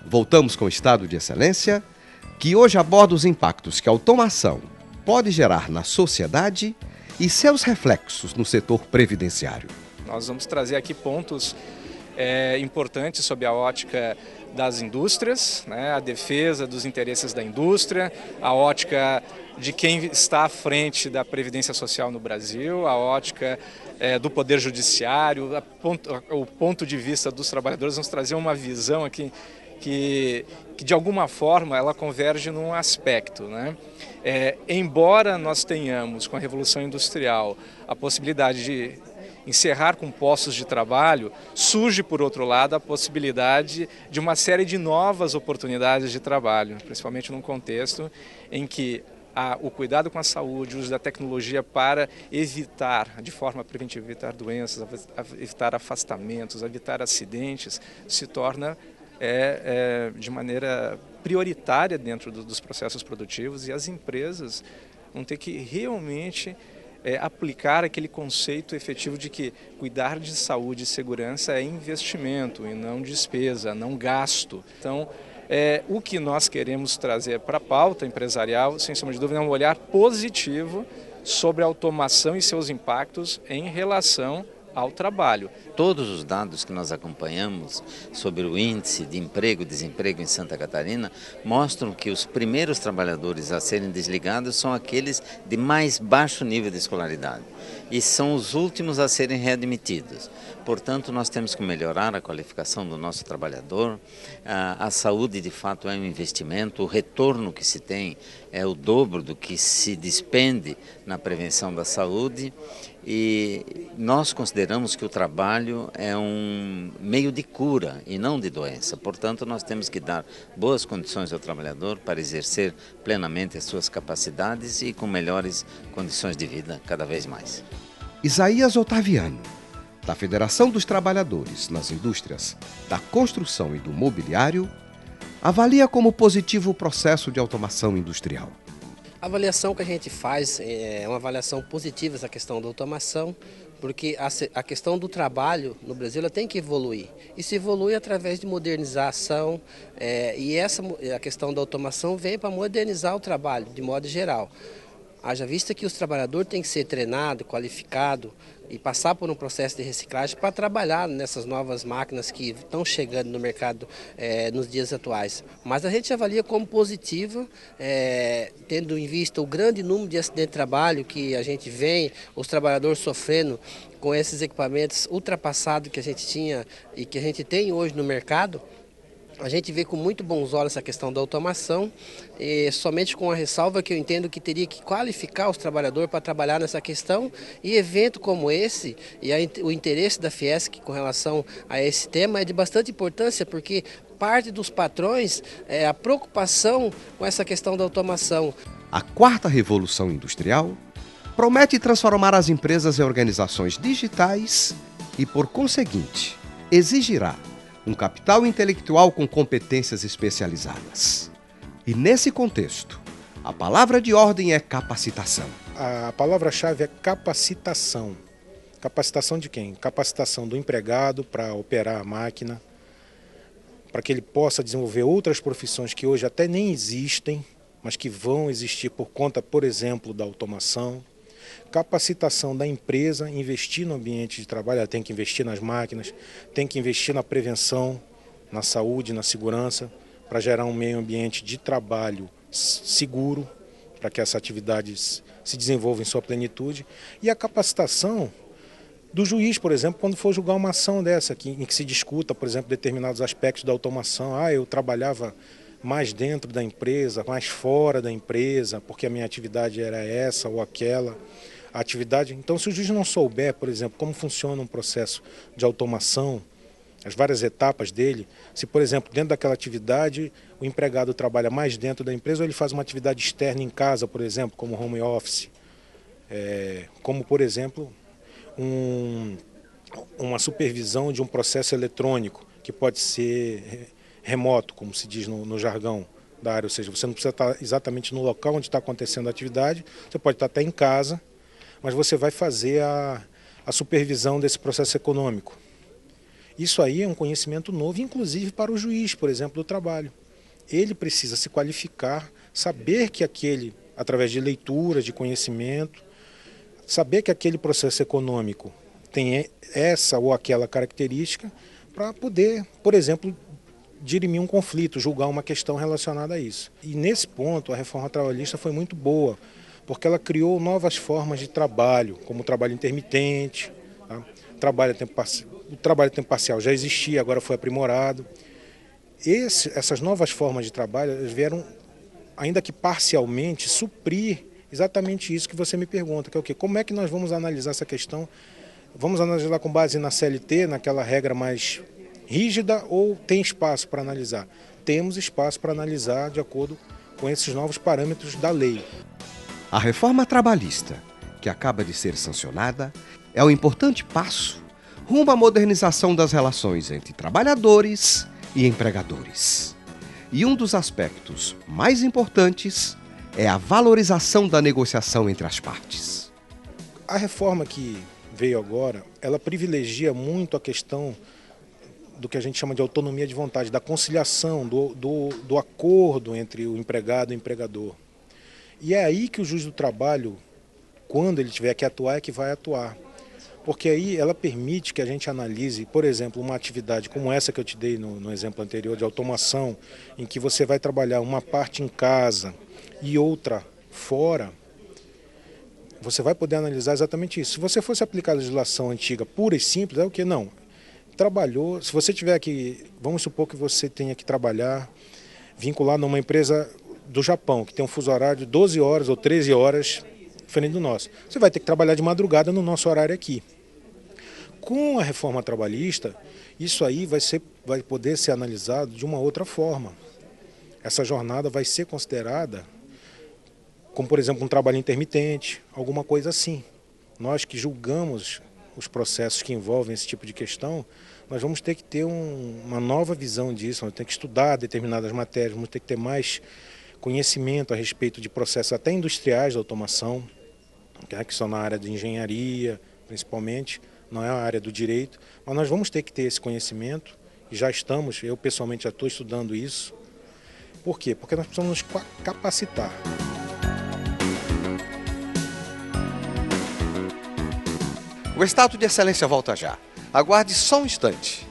Voltamos com o Estado de Excelência, que hoje aborda os impactos que a automação pode gerar na sociedade e seus reflexos no setor previdenciário. Nós vamos trazer aqui pontos importantes sob a ótica das indústrias, né, a defesa dos interesses da indústria, a ótica de quem está à frente da Previdência Social no Brasil, a ótica do Poder Judiciário, o ponto de vista dos trabalhadores. Vamos trazer uma visão aqui que de alguma forma ela converge num aspecto, né? Embora nós tenhamos com a Revolução Industrial a possibilidade de encerrar com postos de trabalho, surge por outro lado a possibilidade de uma série de novas oportunidades de trabalho, principalmente num contexto em que o cuidado com a saúde, o uso da tecnologia para evitar, de forma preventiva, evitar doenças, evitar afastamentos, evitar acidentes, se torna de maneira prioritária dentro dos processos produtivos, e as empresas vão ter que realmente aplicar aquele conceito efetivo de que cuidar de saúde e segurança é investimento e não despesa, não gasto. Então, o que nós queremos trazer para a pauta empresarial, sem sombra de dúvida, é um olhar positivo sobre a automação e seus impactos em relação ao trabalho. Todos os dados que nós acompanhamos sobre o índice de emprego e desemprego em Santa Catarina mostram que os primeiros trabalhadores a serem desligados são aqueles de mais baixo nível de escolaridade e são os últimos a serem readmitidos. Portanto, nós temos que melhorar a qualificação do nosso trabalhador. A saúde, de fato, é um investimento. O retorno que se tem é o dobro do que se despende na prevenção da saúde. E nós consideramos que o trabalho é um meio de cura e não de doença. Portanto, nós temos que dar boas condições ao trabalhador para exercer plenamente as suas capacidades e com melhores condições de vida cada vez mais. Isaías Otaviano, da Federação dos Trabalhadores nas Indústrias da Construção e do Mobiliário, avalia como positivo o processo de automação industrial. A avaliação que a gente faz é uma avaliação positiva essa questão da automação, porque a questão do trabalho no Brasil ela tem que evoluir. E se evolui através de modernização, e a questão da automação vem para modernizar o trabalho, de modo geral. Haja vista que os trabalhadores têm que ser treinados, qualificados e passar por um processo de reciclagem para trabalhar nessas novas máquinas que estão chegando no mercado nos dias atuais. Mas a gente avalia como positivo, tendo em vista o grande número de acidentes de trabalho que a gente vê, os trabalhadores sofrendo com esses equipamentos ultrapassados que a gente tinha e que a gente tem hoje no mercado. A gente vê com muito bons olhos essa questão da automação, somente com a ressalva que eu entendo que teria que qualificar os trabalhadores para trabalhar nessa questão, e evento como esse, e o interesse da Fiesc com relação a esse tema é de bastante importância, porque parte dos patrões é a preocupação com essa questão da automação. A quarta revolução industrial promete transformar as empresas em organizações digitais e, por conseguinte, exigirá um capital intelectual com competências especializadas. E nesse contexto, a palavra de ordem é capacitação. A palavra-chave é capacitação. Capacitação de quem? Capacitação do empregado para operar a máquina, para que ele possa desenvolver outras profissões que hoje até nem existem, mas que vão existir por conta, por exemplo, da automação. Capacitação da empresa, investir no ambiente de trabalho, ela tem que investir nas máquinas, tem que investir na prevenção, na saúde, na segurança, para gerar um meio ambiente de trabalho seguro, para que essa atividade se desenvolva em sua plenitude. E a capacitação do juiz, por exemplo, quando for julgar uma ação dessa, em que se discuta, por exemplo, determinados aspectos da automação. Eu trabalhava mais dentro da empresa, mais fora da empresa, porque a minha atividade era essa ou aquela atividade. Então, se o juiz não souber, por exemplo, como funciona um processo de automação, as várias etapas dele, se, por exemplo, dentro daquela atividade, o empregado trabalha mais dentro da empresa ou ele faz uma atividade externa em casa, por exemplo, como home office, como, por exemplo, uma supervisão de um processo eletrônico, que pode ser remoto, como se diz no jargão da área, ou seja, você não precisa estar exatamente no local onde está acontecendo a atividade, você pode estar até em casa, mas você vai fazer a supervisão desse processo econômico. Isso aí é um conhecimento novo, inclusive para o juiz, por exemplo, do trabalho. Ele precisa se qualificar, saber que aquele, através de leituras, de conhecimento, saber que aquele processo econômico tem essa ou aquela característica para poder, por exemplo, dirimir um conflito, julgar uma questão relacionada a isso. E nesse ponto a reforma trabalhista foi muito boa, porque ela criou novas formas de trabalho, como o trabalho intermitente, tá? O trabalho a tempo parcial já existia, agora foi aprimorado. Essas novas formas de trabalho elas vieram, ainda que parcialmente, suprir exatamente isso que você me pergunta, que é o quê? Como é que nós vamos analisar essa questão? Vamos analisar com base na CLT, naquela regra mais rígida, ou tem espaço para analisar? Temos espaço para analisar de acordo com esses novos parâmetros da lei. A reforma trabalhista, que acaba de ser sancionada, é um importante passo rumo à modernização das relações entre trabalhadores e empregadores. E um dos aspectos mais importantes é a valorização da negociação entre as partes. A reforma que veio agora, ela privilegia muito a questão do que a gente chama de autonomia de vontade, da conciliação, do acordo entre o empregado e o empregador. E é aí que o juiz do trabalho, quando ele tiver que atuar, é que vai atuar. Porque aí ela permite que a gente analise, por exemplo, uma atividade como essa que eu te dei no exemplo anterior, de automação, em que você vai trabalhar uma parte em casa e outra fora, você vai poder analisar exatamente isso. Se você fosse aplicar a legislação antiga pura e simples, é o que? Não. Trabalhou, se você tiver que, vamos supor que você tenha que trabalhar vinculado a uma empresa do Japão, que tem um fuso horário de 12 horas ou 13 horas diferente do nosso. Você vai ter que trabalhar de madrugada no nosso horário aqui. Com a reforma trabalhista, isso aí vai poder ser analisado de uma outra forma. Essa jornada vai ser considerada como, por exemplo, um trabalho intermitente, alguma coisa assim. Nós que julgamos os processos que envolvem esse tipo de questão, nós vamos ter que ter uma nova visão disso, vamos ter que estudar determinadas matérias, vamos ter que ter mais conhecimento a respeito de processos até industriais da automação, que são na área de engenharia, principalmente, não é a área do direito, mas nós vamos ter que ter esse conhecimento, e já estamos, eu pessoalmente já estou estudando isso. Por quê? Porque nós precisamos nos capacitar. O Estado de Excelência volta já. Aguarde só um instante.